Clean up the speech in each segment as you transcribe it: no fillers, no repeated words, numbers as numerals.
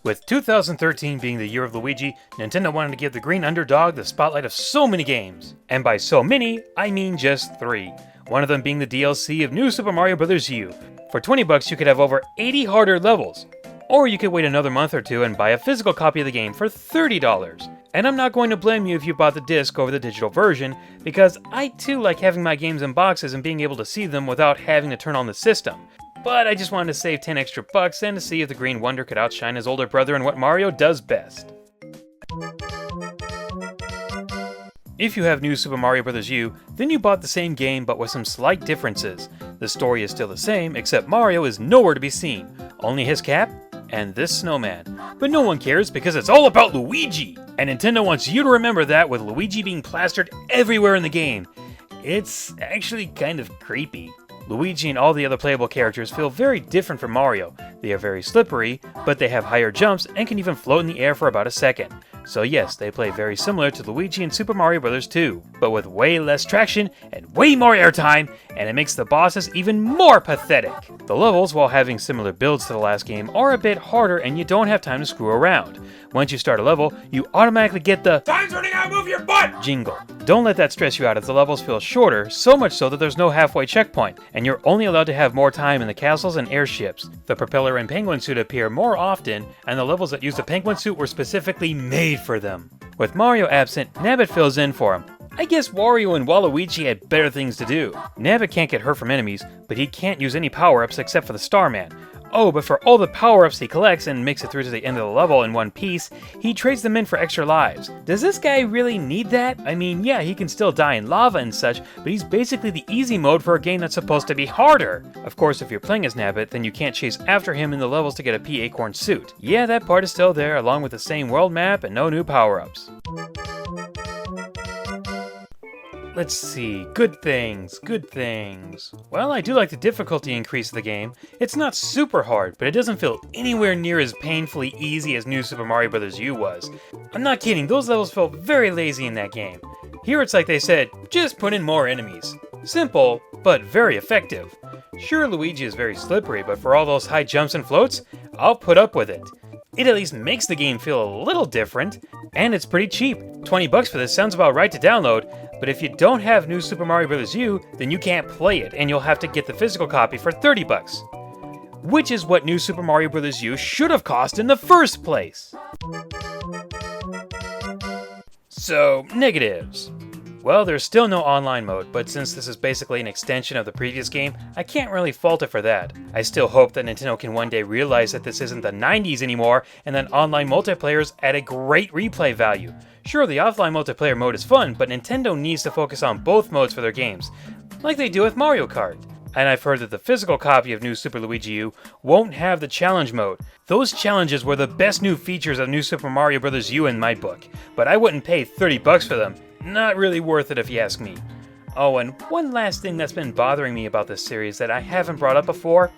With 2013 being the year of Luigi, Nintendo wanted to give the green underdog the spotlight of so many games. And by so many, I mean just 3. One of them being the DLC of New Super Mario Bros. U. For $20 you could have over 80 harder levels. Or you could wait another month or two and buy a physical copy of the game for $30. And I'm not going to blame you if you bought the disc over the digital version, because I too like having my games in boxes and being able to see them without having to turn on the system. But I just wanted to save 10 extra bucks and to see if the Green Wonder could outshine his older brother in what Mario does best. If you have New Super Mario Bros. U, then you bought the same game but with some slight differences. The story is still the same, except Mario is nowhere to be seen. Only his cap and this snowman. But no one cares because it's all about Luigi! And Nintendo wants you to remember that with Luigi being plastered everywhere in the game. It's actually kind of creepy. Luigi and all the other playable characters feel very different from Mario. They are very slippery, but they have higher jumps and can even float in the air for about a second. So yes, they play very similar to Luigi and Super Mario Bros. 2, but with way less traction and way more airtime, and it makes the bosses even more pathetic. The levels, while having similar builds to the last game, are a bit harder and you don't have time to screw around. Once you start a level, you automatically get the "Time's running out, move your butt!" jingle. Don't let that stress you out as the levels feel shorter, so much so that there's no halfway checkpoint, and you're only allowed to have more time in the castles and airships. The propeller and penguin suit appear more often, and the levels that use the penguin suit were specifically made for them. With Mario absent, Nabbit fills in for him. I guess Wario and Waluigi had better things to do. Nabbit can't get hurt from enemies, but he can't use any power-ups except for the Starman. Oh, but for all the power-ups he collects and makes it through to the end of the level in one piece, he trades them in for extra lives. Does this guy really need that? I mean, yeah, he can still die in lava and such, but he's basically the easy mode for a game that's supposed to be harder. Of course, if you're playing as Nabbit, then you can't chase after him in the levels to get a P Acorn suit. Yeah, that part is still there, along with the same world map and no new power-ups. Let's see, good things. Well, I do like the difficulty increase of the game. It's not super hard, but it doesn't feel anywhere near as painfully easy as New Super Mario Bros. U was. I'm not kidding, those levels felt very lazy in that game. Here it's like they said, just put in more enemies. Simple, but very effective. Sure, Luigi is very slippery, but for all those high jumps and floats, I'll put up with it. It at least makes the game feel a little different, and it's pretty cheap. $20 for this sounds about right to download, but if you don't have New Super Mario Bros. U, then you can't play it, and you'll have to get the physical copy for $30. Which is what New Super Mario Bros. U should have cost in the first place. So, negatives. Well, there's still no online mode, but since this is basically an extension of the previous game, I can't really fault it for that. I still hope that Nintendo can one day realize that this isn't the 90s anymore, and that online multiplayer is at a great replay value. Sure, the offline multiplayer mode is fun, but Nintendo needs to focus on both modes for their games, like they do with Mario Kart. And I've heard that the physical copy of New Super Luigi U won't have the challenge mode. Those challenges were the best new features of New Super Mario Bros. U in my book, but I wouldn't pay $30 for them. Not really worth it if you ask me. Oh, and one last thing that's been bothering me about this series that I haven't brought up before.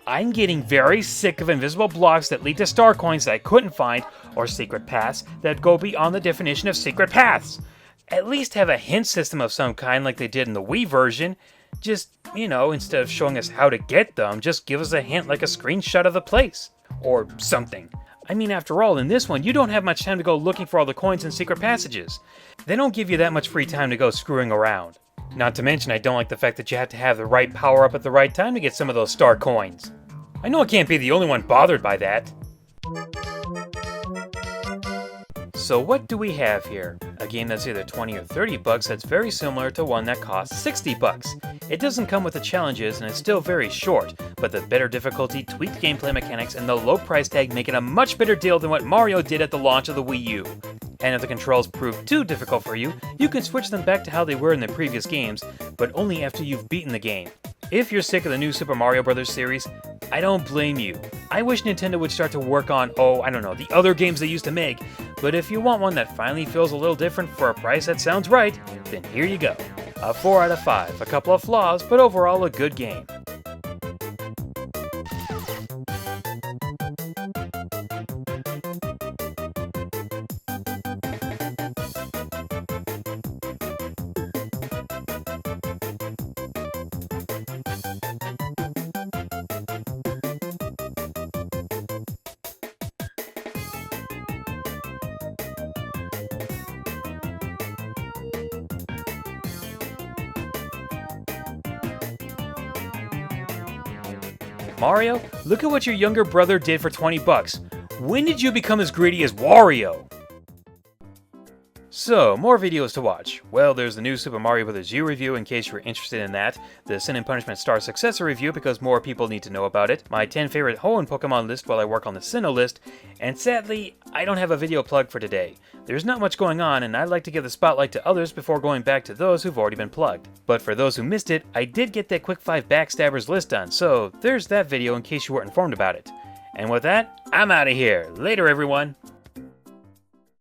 I'm getting very sick of invisible blocks that lead to star coins that I couldn't find, or secret paths that go beyond the definition of secret paths. At least have a hint system of some kind like they did in the Wii version. Just, instead of showing us how to get them, just give us a hint like a screenshot of the place. Or something. I mean, after all, in this one, you don't have much time to go looking for all the coins and secret passages. They don't give you that much free time to go screwing around. Not to mention, I don't like the fact that you have to have the right power-up at the right time to get some of those star coins. I know I can't be the only one bothered by that. So what do we have here? A game that's either $20 or $30 that's very similar to one that costs $60. It doesn't come with the challenges and it's still very short, but the better difficulty, tweaked gameplay mechanics, and the low price tag make it a much better deal than what Mario did at the launch of the Wii U. And if the controls prove too difficult for you, you can switch them back to how they were in the previous games, but only after you've beaten the game. If you're sick of the new Super Mario Bros. Series, I don't blame you. I wish Nintendo would start to work on, the other games they used to make, but if you want one that finally feels a little different for a price that sounds right, then here you go. A 4 out of 5, a couple of flaws, but overall a good game. Mario, look at what your younger brother did for 20 bucks. When did you become as greedy as Wario? So, more videos to watch. Well, there's the new Super Mario Bros. U review in case you're interested in that, the Sin and Punishment Star Successor review because more people need to know about it, my 10 favorite Hoenn Pokemon list while I work on the Sinnoh list, and sadly, I don't have a video plug for today. There's not much going on, and I'd like to give the spotlight to others before going back to those who've already been plugged. But for those who missed it, I did get that Quick 5 Backstabbers list done, so there's that video in case you weren't informed about it. And with that, I'm out of here. Later, everyone!